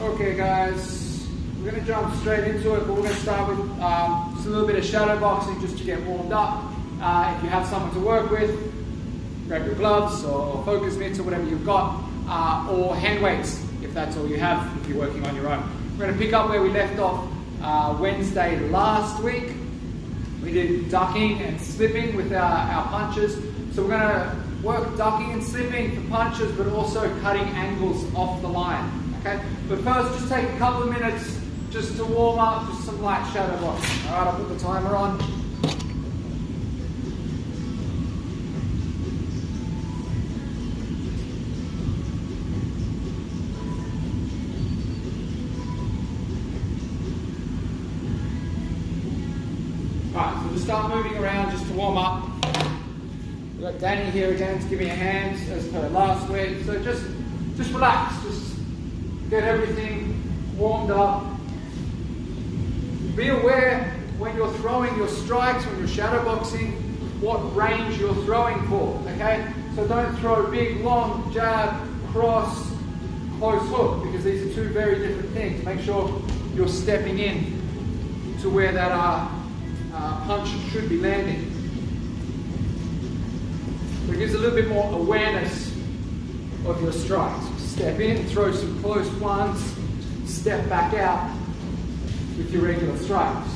Okay guys, we're going to jump straight into it, but we're going to start with just a little bit of shadow boxing just to get warmed up. If you have someone to work with, grab your gloves or focus mitts or whatever you've got, or hand weights if that's all you have if you're working on your own. We're going to pick up where we left off Wednesday last week. We did ducking and slipping with our punches. So we're going to work ducking and slipping for punches, but also cutting angles off the line. Okay, but first just take a couple of minutes just to warm up, just some light shadow boxing. All right, I'll put the timer on. Alright, so we'll start moving around just to warm up. We've got Danny here again to give me a hand as per last week. So just relax, just get everything warmed up. Be aware when you're throwing your strikes, when you're shadow boxing, what range you're throwing for, okay? So don't throw big, long jab, cross, close hook, because these are two very different things. Make sure you're stepping in to where that punch should be landing. So it gives a little bit more awareness of your strikes. Step in, throw some close ones, step back out with your regular strikes.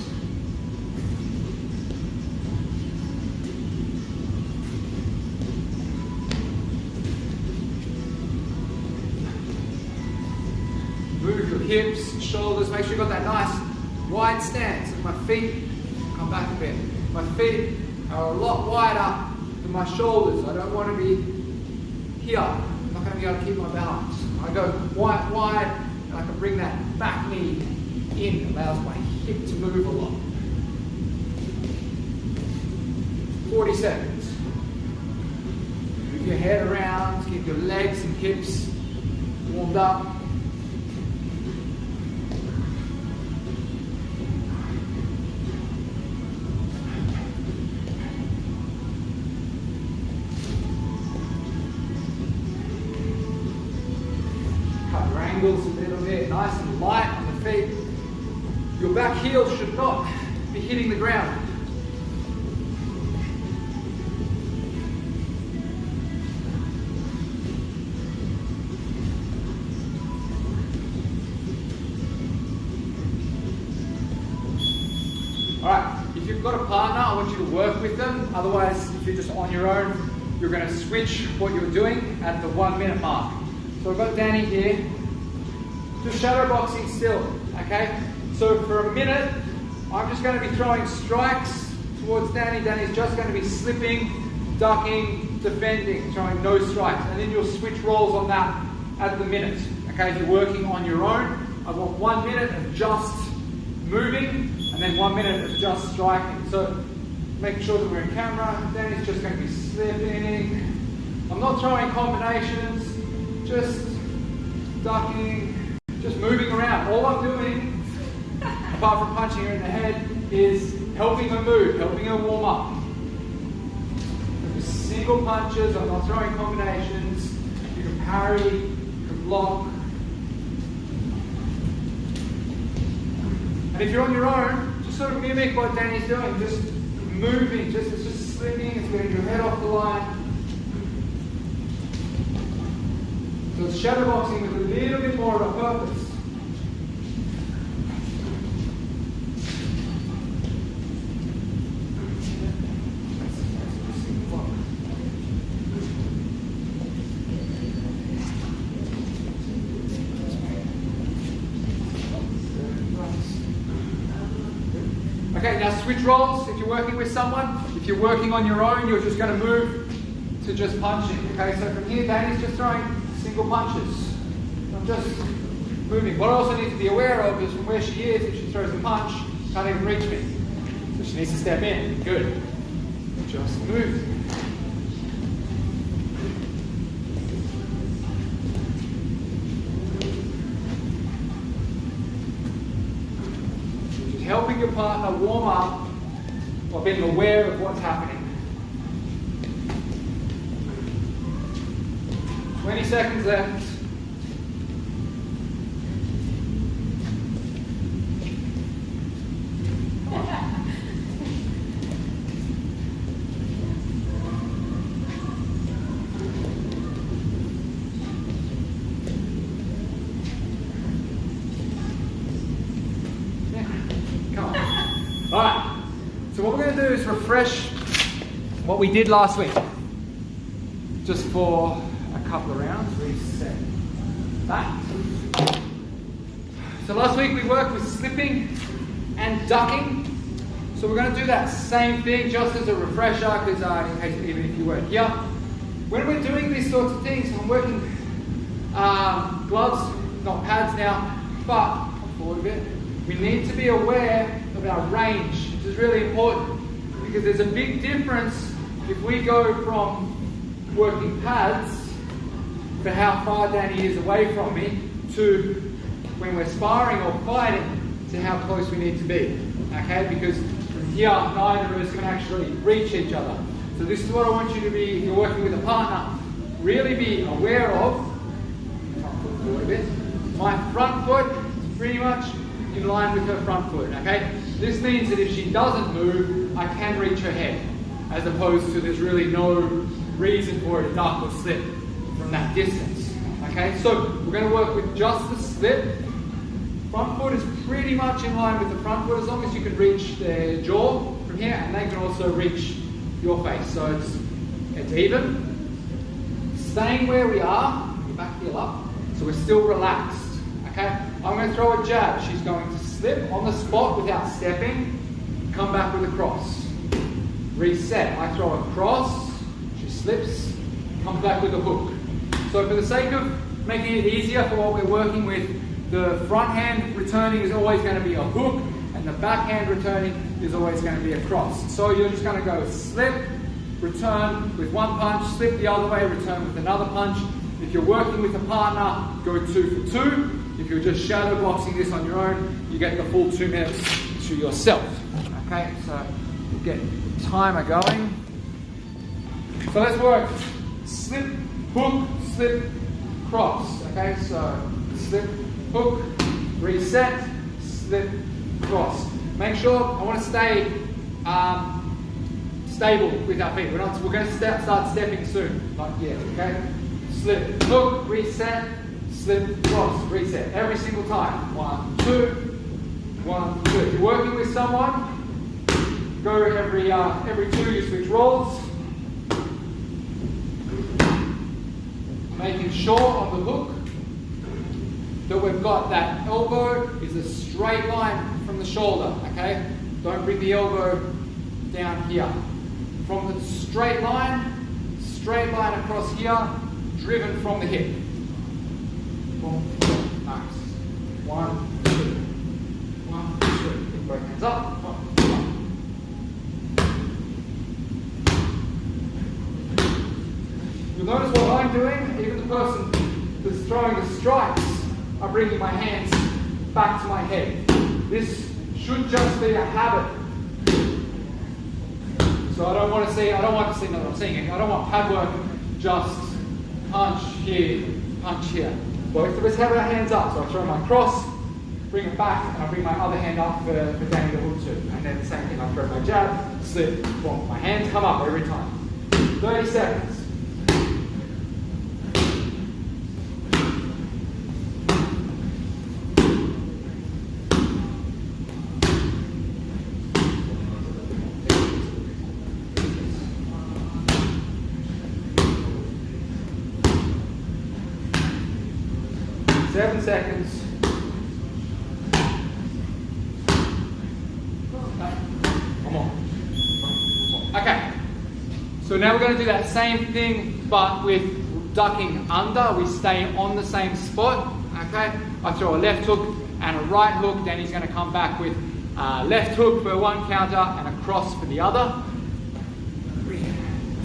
Move your hips and shoulders, make sure you've got that nice wide stance. My feet, come back a bit. My feet are a lot wider than my shoulders. I don't want to be here. I'm not going to be able to keep my balance. I go wide, and I can bring that back knee in. It allows my hip to move a lot. 40 seconds. Move your head around, keep your legs and hips warmed up. Angles a little bit, nice and light on the feet. Your back heel should not be hitting the ground. Alright, if you've got a partner, I want you to work with them. Otherwise, if you're just on your own, you're going to switch what you're doing at the 1 minute mark. So I've got Danny here. Just shadow boxing still, okay? So for a minute, I'm just going to be throwing strikes towards Danny. Danny's just going to be slipping, ducking, defending, throwing no strikes. And then you'll switch roles on that at the minute, okay? If you're working on your own, I want 1 minute of just moving, and then 1 minute of just striking. So making sure that we're in camera. Danny's just going to be slipping. I'm not throwing combinations, just ducking, just moving around. All I'm doing, apart from punching her in the head, is helping her move, helping her warm up. Just single punches, I'm not throwing combinations. You can parry, you can block. And if you're on your own, just sort of mimic what Danny's doing, just moving, it's just slipping, it's getting your head off the line. So it's shadow boxing with a little bit more of a purpose. Okay, now switch roles if you're working with someone. If you're working on your own, you're just going to move to just punching. Okay, so from here, Danny's just throwing single punches. I'm just moving. What I also need to be aware of is from where she is, if she throws a punch, can't even reach me. So she needs to step in. Good. Just move. Just helping your partner warm up while being aware of what's happening. 20 seconds left. what we're going to do is refresh what we did last week. Just for a couple of rounds, reset that. So last week we worked with slipping and ducking. So we're going to do that same thing just as a refresher, because in case even if you weren't here. When we're doing these sorts of things, I'm working gloves, not pads now, but forward a bit. We need to be aware of our range, which is really important, because there's a big difference if we go from working pads for how far Danny is away from me to when we're sparring or fighting to how close we need to be. Okay, because from here neither of us can actually reach each other. So this is what I want you to be, if you're working with a partner, really be aware of. Front foot forward a bit. My front foot is pretty much in line with her front foot. Okay, this means that if she doesn't move, I can reach her head, as opposed to there's really no reason for her to duck or slip from that distance. Okay, so we're going to work with just the slip. Front foot is pretty much in line with the front foot, as long as you can reach their jaw from here, and they can also reach your face. So it's even. Staying where we are, your back heel up, so we're still relaxed. Okay, I'm going to throw a jab. She's going to slip on the spot without stepping, come back with a cross. Reset. I throw a cross, she slips, comes back with a hook. So for the sake of making it easier for what we're working with, the front hand returning is always going to be a hook, and the back hand returning is always going to be a cross. So you're just going to go slip, return with one punch, slip the other way, return with another punch. If you're working with a partner, go 2 for 2. If you're just shadow boxing this on your own, you get the full 2 minutes to yourself. Okay, so we'll get the timer going. So let's work slip, hook, slip, cross. Okay, so slip, hook, reset, slip, cross. Make sure, I want to stay stable with our feet. We're going to start stepping soon, not yet. Okay, slip, hook, reset, slip, cross, reset. Every single time. 1, 2, 1, 2. If you're working with someone, go every 2 you switch rolls. Making sure on the hook that we've got that elbow is a straight line from the shoulder. Okay, don't bring the elbow down here. From the straight line across here, driven from the hip. Nice. 1, 2. 1, 2. Pick both hands up. 1, 2. You'll notice what I'm doing, even the person that's throwing the strikes are bringing my hands back to my head. This should just be a habit. So I don't want to see, no, I'm saying, I don't want pad work, just punch here, punch here. Both of us have our hands up, so I throw my cross, bring it back, and I bring my other hand up for Danny to hook too. And then the same thing, I throw my jab, slip, boom. My hands come up every time. 30 seconds. Seven seconds. Come on. Okay. So now we're going to do that same thing, but with ducking under. We stay on the same spot. Okay. I throw a left hook and a right hook. Then he's going to come back with left hook for one counter and a cross for the other.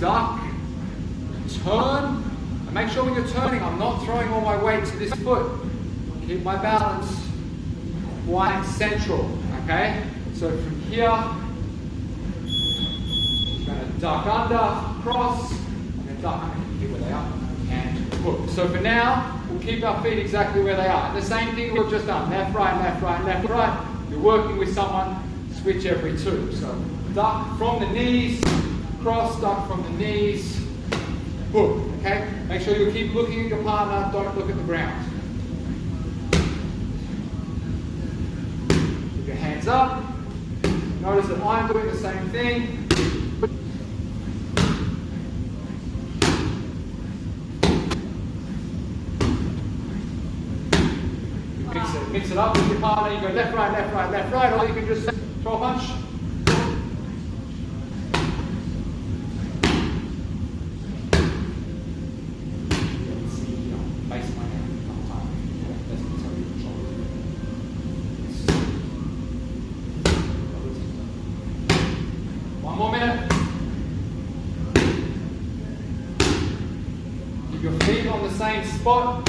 Duck. Turn. And make sure when you're turning, I'm not throwing all my weight to this foot. Keep my balance quite central, okay? So from here, I'm going to duck under, cross, and then duck under, keep where they are, and hook. So for now, we'll keep our feet exactly where they are. The same thing we've just done, left, right, left, right, left, right. You're working with someone, switch every 2. So duck from the knees, cross, duck from the knees, hook, okay? Make sure you keep looking at your partner, don't look at the ground. Keep your hands up, Notice that I'm doing the same thing. Mix it up with your partner. You go left, right, left, right, left, right, or you can just throw a punch. One more minute. Keep your feet on the same spot.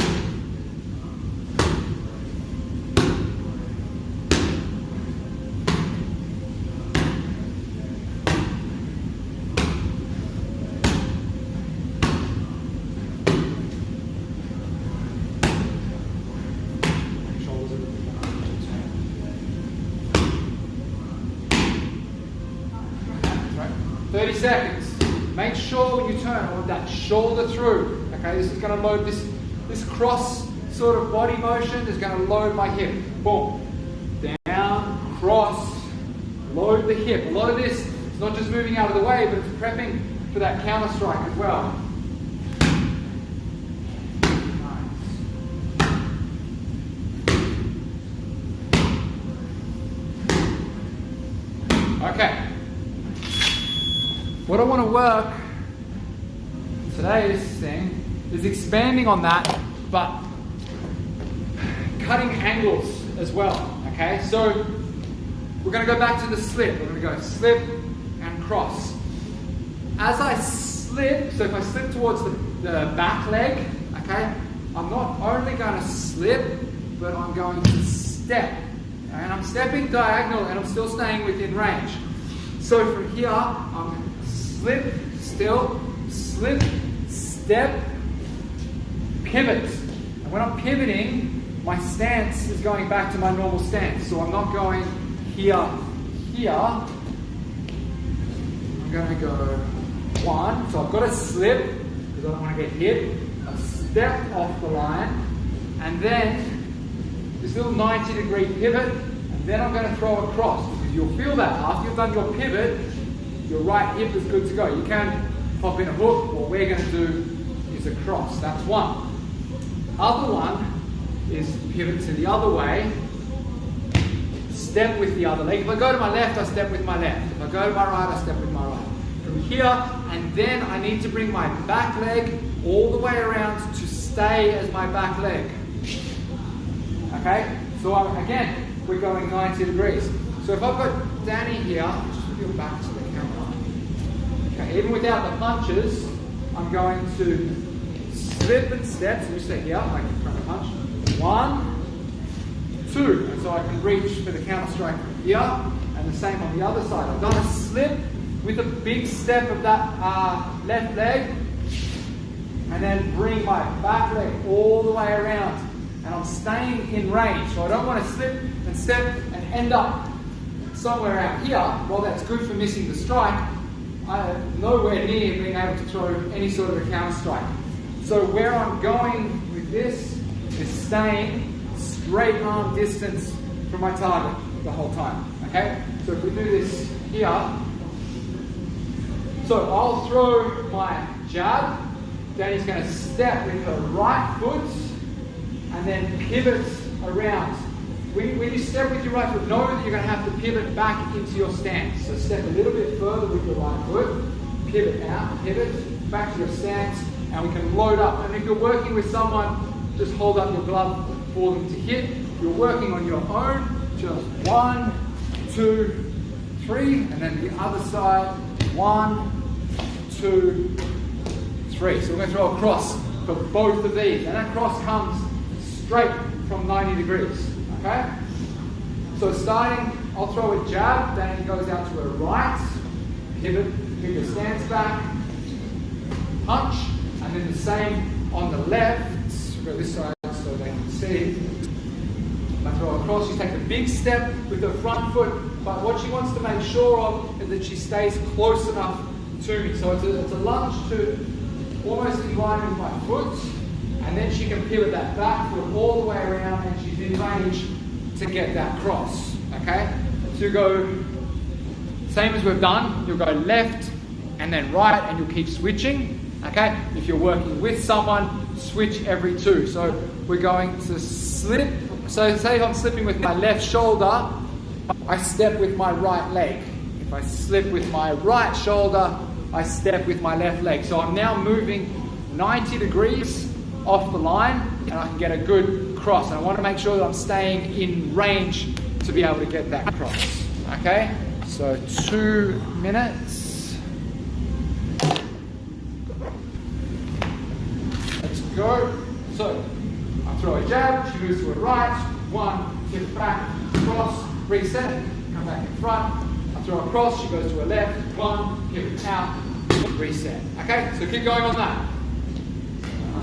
Right? 30 seconds. Make sure when you turn, I want that shoulder through. Okay, this is going to load this cross sort of body motion is going to load my hip. Boom. Down, cross, load the hip. A lot of this is not just moving out of the way, but it's prepping for that counter strike as well. Okay. What I want to work today's thing is expanding on that, but cutting angles as well. Okay, so we're going to go back to the slip. We're going to go slip and cross. As I slip, so if I slip towards the back leg, okay, I'm not only going to slip, but I'm going to step. And I'm stepping diagonal and I'm still staying within range. So from here, I'm slip, still, slip, step, pivot. And when I'm pivoting, my stance is going back to my normal stance. So I'm not going here, here. I'm going to go one. So I've got to slip because I don't want to get hit. A step off the line. And then this little 90-degree pivot, and then I'm going to throw across, because you'll feel that after you've done your pivot, your right hip is good to go. You can pop in a hook. What we're going to do is a cross. That's one. Other one is pivot to the other way, step with the other leg. If I go to my left, I step with my left. If I go to my right, I step with my right. From here, and then I need to bring my back leg all the way around to stay as my back leg. Okay, so again, we're going 90 degrees. So if I've got Danny here, just with your back to the camera. Okay, even without the punches, I'm going to slip and step. So you stay here, like in front of punch. 1, 2. And so I can reach for the counter strike from here, and the same on the other side. I've done a slip with a big step of that left leg, and then bring my back leg all the way around. And I'm staying in range, so I don't want to slip and step and end up somewhere out here. While that's good for missing the strike, I'm nowhere near being able to throw any sort of a counter strike. So where I'm going with this is staying straight arm distance from my target the whole time. Okay? So if we do this here, so I'll throw my jab. Danny's going to step with her right foot, and then pivot around. When you step with your right foot, know that you're going to have to pivot back into your stance. So step a little bit further with your right foot, pivot out, pivot back to your stance, and we can load up. And if you're working with someone, just hold up your glove for them to hit. If you're working on your own, just 1, 2, 3, and then the other side, 1, 2, 3. So we're going to throw a cross for both of these, and that cross comes straight from 90 degrees, okay? So starting, I'll throw a jab, then it goes out to her right, pivot, move your stance back, punch, and then the same on the left. Go this side so they can see. I throw across, she takes a big step with her front foot, but what she wants to make sure of is that she stays close enough to me. So it's a lunge to almost in line with my foot, and then she can pivot that back foot all the way around, and she's in range to get that cross. Okay? So you go same as we've done, you'll go left and then right, and you'll keep switching. Okay, if you're working with someone, switch every 2. So we're going to slip. So say if I'm slipping with my left shoulder, I step with my right leg. If I slip with my right shoulder, I step with my left leg. So I'm now moving 90 degrees off the line, and I can get a good cross. And I want to make sure that I'm staying in range to be able to get that cross. Okay, so 2 minutes. Let's go. So I throw a jab, she moves to her right, 1, tip back, cross, reset, come back in front. I throw a cross, she goes to her left, 1, hip out, reset. Okay, so keep going on that.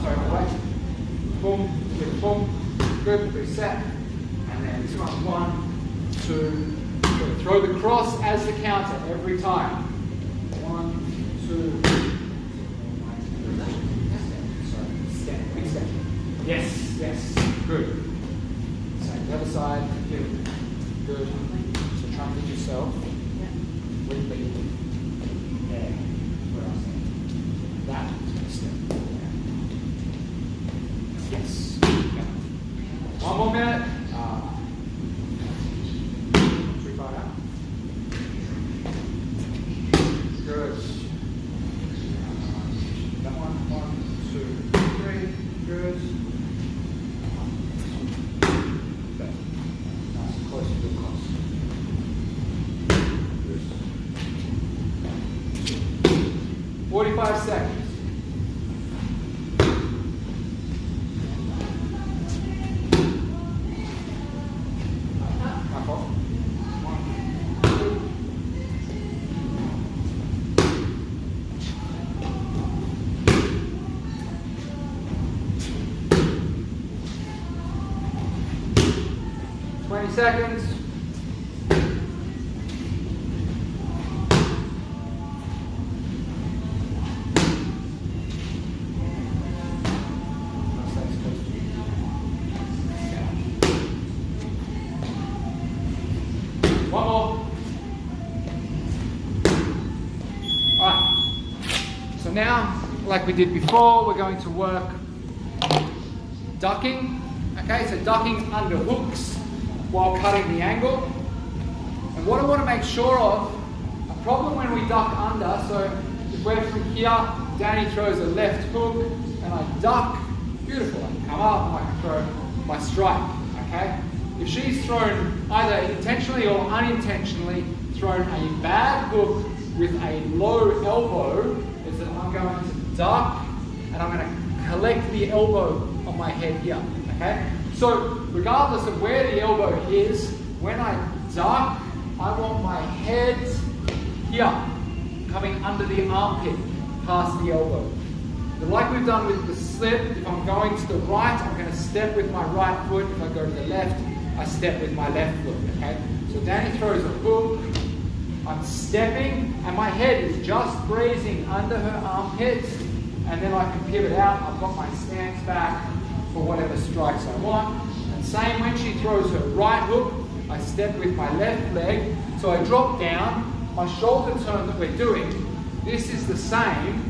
Sorry, my way. Boom, hip, boom, good, reset. And then this one, 1, 2, 3. Throw the cross as the counter every time. 1, 2, 3. Step, big step. Yes, yes, good. So the other side, good. So try and get yourself with the there. Where else? That step. Yes. Okay. 1 more minute. 3, 5 out. Good. That one. 1, 2, 3. Good. Nice and close to the cross. Good. 45 seconds. Seconds. One more. All right. So now, like we did before, we're going to work ducking. Okay, so ducking under hooks while cutting the angle. And what I want to make sure of, a problem when we duck under, so if we're from here, Danny throws a left hook and I duck, beautiful, I can come up and I can throw my strike, okay? If she's thrown either intentionally or unintentionally thrown a bad hook with a low elbow, is that I'm going to duck and I'm going to collect the elbow on my head here, okay? So regardless of where the elbow is, when I duck, I want my head here, coming under the armpit, past the elbow. But like we've done with the slip, if I'm going to the right, I'm going to step with my right foot. If I go to the left, I step with my left foot, okay? So Danny throws a hook, I'm stepping, and my head is just grazing under her armpit, and then I can pivot out. I've got my stance back for whatever strikes I want. And same when she throws her right hook, I step with my left leg. So I drop down, my shoulder turn that we're doing, this is the same,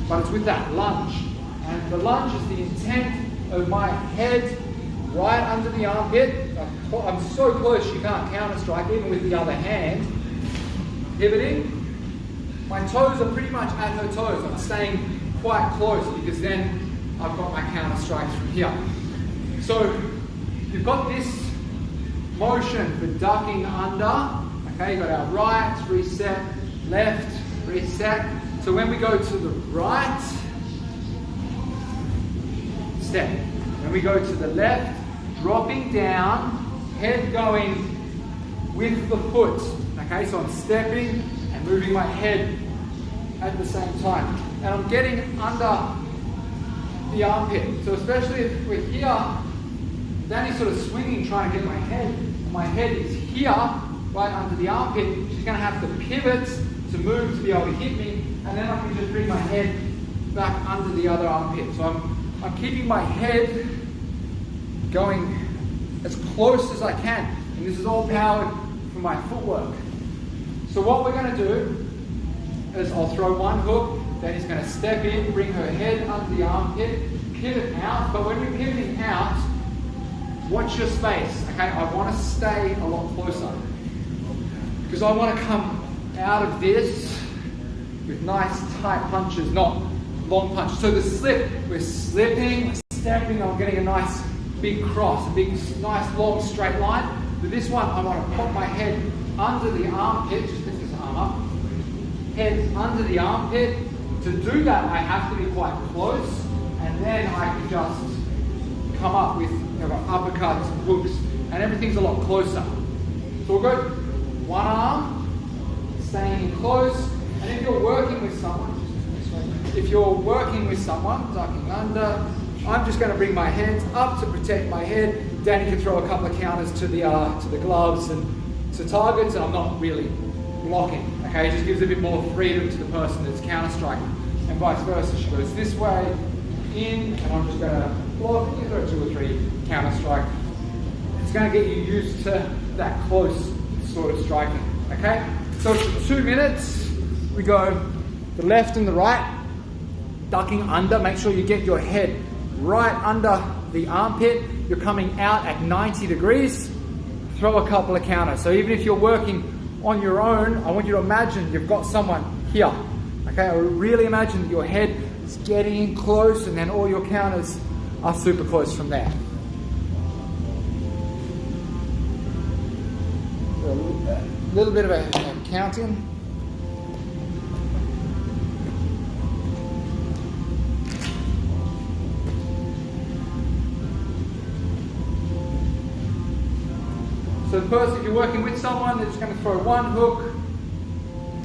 but it's with that lunge. And the lunge is the intent of my head right under the armpit. I'm so close you can't counter strike, even with the other hand. Pivoting. My toes are pretty much at her toes. I'm staying quite close because then I've got my counter strikes from here. So you've got this motion for ducking under. Okay, you've got our right, reset, left, reset. So when we go to the right, step. When we go to the left, dropping down, head going with the foot. Okay, so I'm stepping and moving my head at the same time. And I'm getting under the armpit. So especially if we're here, Danny's sort of swinging, trying to get my head. And my head is here, right under the armpit. She's going to have to pivot to move to be able to hit me. And then I can just bring my head back under the other armpit. So I'm keeping my head going as close as I can. And this is all powered from my footwork. So what we're going to do is I'll throw one hook, then he's going to step in, bring her head under the armpit, pivot out, but when you're pivoting out, watch your space, okay? I want to stay a lot closer because I want to come out of this with nice tight punches, not long punches. So the slip, we're slipping, stepping, I'm getting a nice big cross, a big, nice long straight line. For this one, I want to pop my head under the armpit, just lift this arm up, head under the armpit. To do that, I have to be quite close, and then I can just come up with uppercuts and hooks, and everything's a lot closer. So we'll go one arm, staying in close, and if you're working with someone, ducking under, I'm just going to bring my hands up to protect my head. Danny can throw a couple of counters to the gloves and to targets, and I'm not really blocking. Okay, it just gives a bit more freedom to the person that's counter striking, and vice versa. She goes this way, in, and I'm just going to block. You throw 2 or 3 counter strike. It's going to get you used to that close sort of striking. Okay, so for 2 minutes, we go the left and the right, ducking under. Make sure you get your head right under the armpit. You're coming out at 90 degrees. Throw a couple of counters. So even if you're working on your own, I want you to imagine you've got someone here. Okay, I really imagine that your head is getting in close, and then all your counters are super close from there. So a little bit of a counting. So first, if you're working with someone, they're just going to throw one hook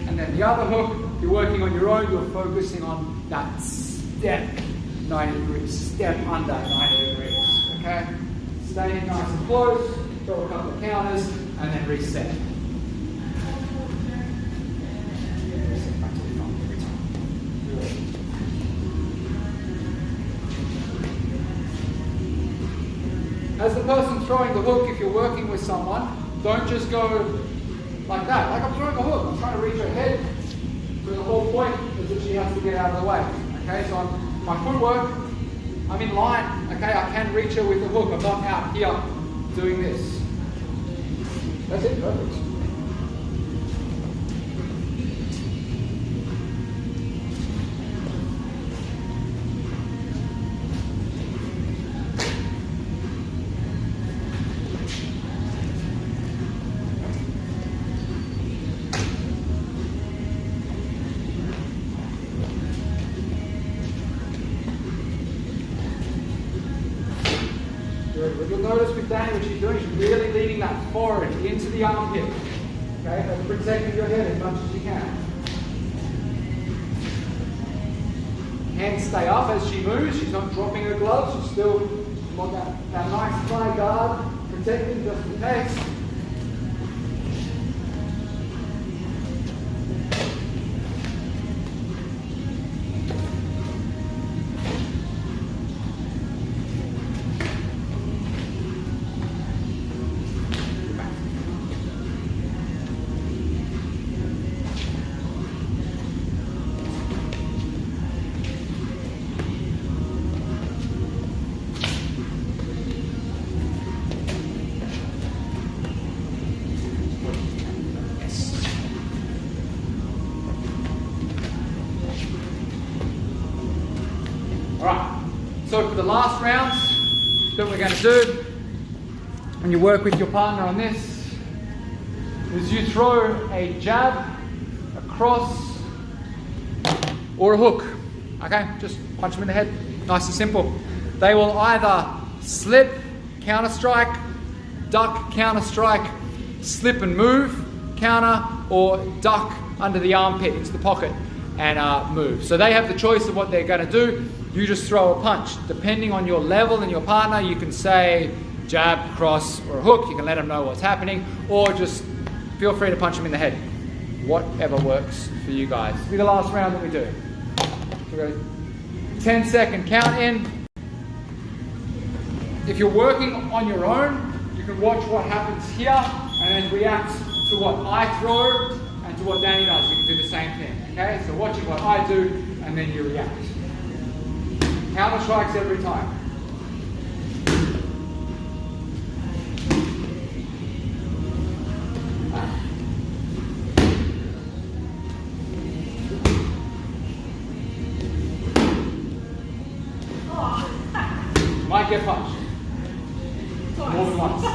and then the other hook. If you're working on your own, you're focusing on that step 90 degrees, step under 90 degrees, okay? Staying nice and close, throw a couple of counters, and then reset. As the person throwing the hook, if you're working with someone, don't just go like that. Like I'm throwing a hook, I'm trying to reach her head. So the whole point is that she has to get out of the way. Okay, so my footwork, I'm in line. Okay, I can reach her with the hook. I'm not out here doing this. That's it, perfect. You'll notice with Danny what she's doing, she's really leading that forward into the armpit. Okay, that's protecting your head as much as you can. Hands stay up as she moves, she's not dropping her gloves, she's still got that nice thigh guard, protecting just in case. Alright, so for the last round that we're going to do, when you work with your partner on this, is you throw a jab, a cross, or a hook. Okay, just punch them in the head, nice and simple. They will either slip, counter strike, duck, counter strike, slip and move, counter, or duck under the armpit into the pocket and move. So they have the choice of what they're going to do. You just throw a punch. Depending on your level and your partner, you can say jab, cross, or a hook. You can let them know what's happening, or just feel free to punch them in the head. Whatever works for you guys. This will be the last round that we do. So we're going to 10-second count in. If you're working on your own, you can watch what happens here and then react to what I throw, and to what Danny does, you can do the same thing, okay? So watching what I do, and then you react. Counter strikes every time. Might get punched. More than once.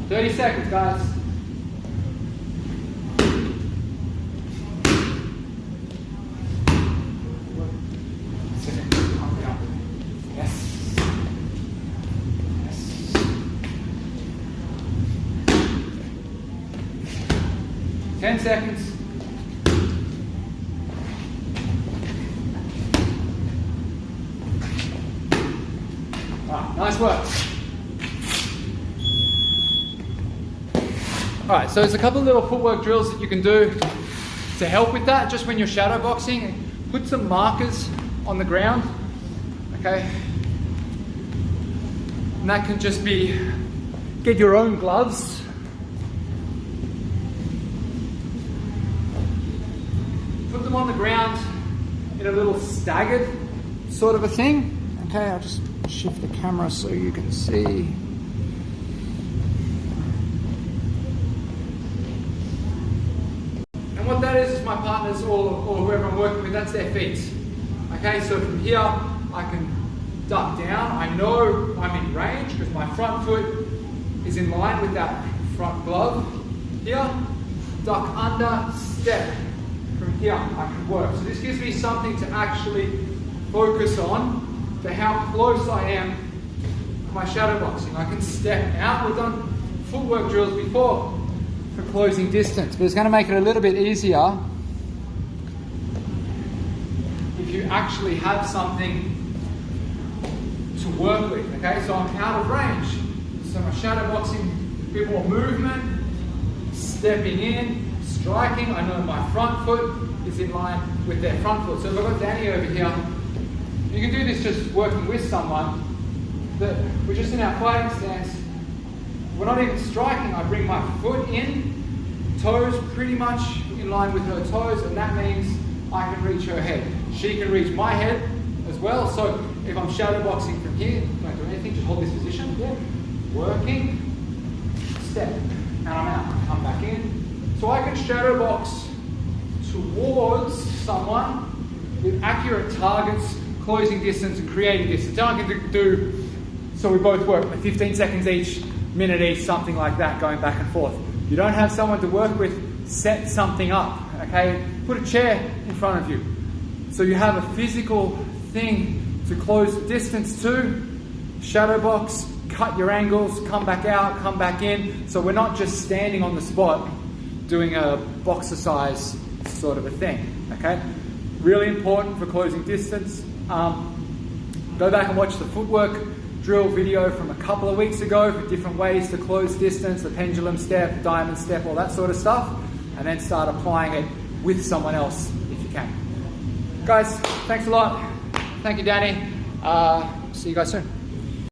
30 seconds, guys. Yes. Yes. 10 seconds. All right, nice work. Alright, so there's a couple of little footwork drills that you can do to help with that, just when you're shadow boxing. Put some markers on the ground, okay? And that can just be, get your own gloves. Put them on the ground in a little staggered sort of a thing. Okay, I'll just shift the camera so you can see. What that is my partners or whoever I'm working with, that's their feet. Okay, so from here I can duck down. I know I'm in range because my front foot is in line with that front glove. Here, duck under, step. From here I can work. So this gives me something to actually focus on for how close I am to my shadow boxing. I can step out. We've done footwork drills before for closing distance, but it's going to make it a little bit easier if you actually have something to work with. Okay, so I'm out of range, so my shadow boxing, a bit more movement, stepping in, striking. I know my front foot is in line with their front foot. So if I've got Danny over here, you can do this just working with someone, that we're just in our fighting stance. We're not even striking. I bring my foot in, toes pretty much in line with her toes, and that means I can reach her head. She can reach my head as well. So if I'm shadow boxing from here, don't do anything, just hold this position. Yeah. Working, step, and I'm out. Come back in. So I can shadow box towards someone with accurate targets, closing distance and creating distance. Then I can do, so we both work for 15 seconds each, minute each, something like that, going back and forth. If you don't have someone to work with, set something up, okay? Put a chair in front of you. So you have a physical thing to close the distance to, shadow box, cut your angles, come back out, come back in. So we're not just standing on the spot doing a boxercise sort of a thing, okay? Really important for closing distance. Go back and watch the footwork drill video from a couple of weeks ago for different ways to close distance, the pendulum step, diamond step, all that sort of stuff, and then start applying it with someone else if you can. Guys, thanks a lot. Thank you, Danny. See you guys soon.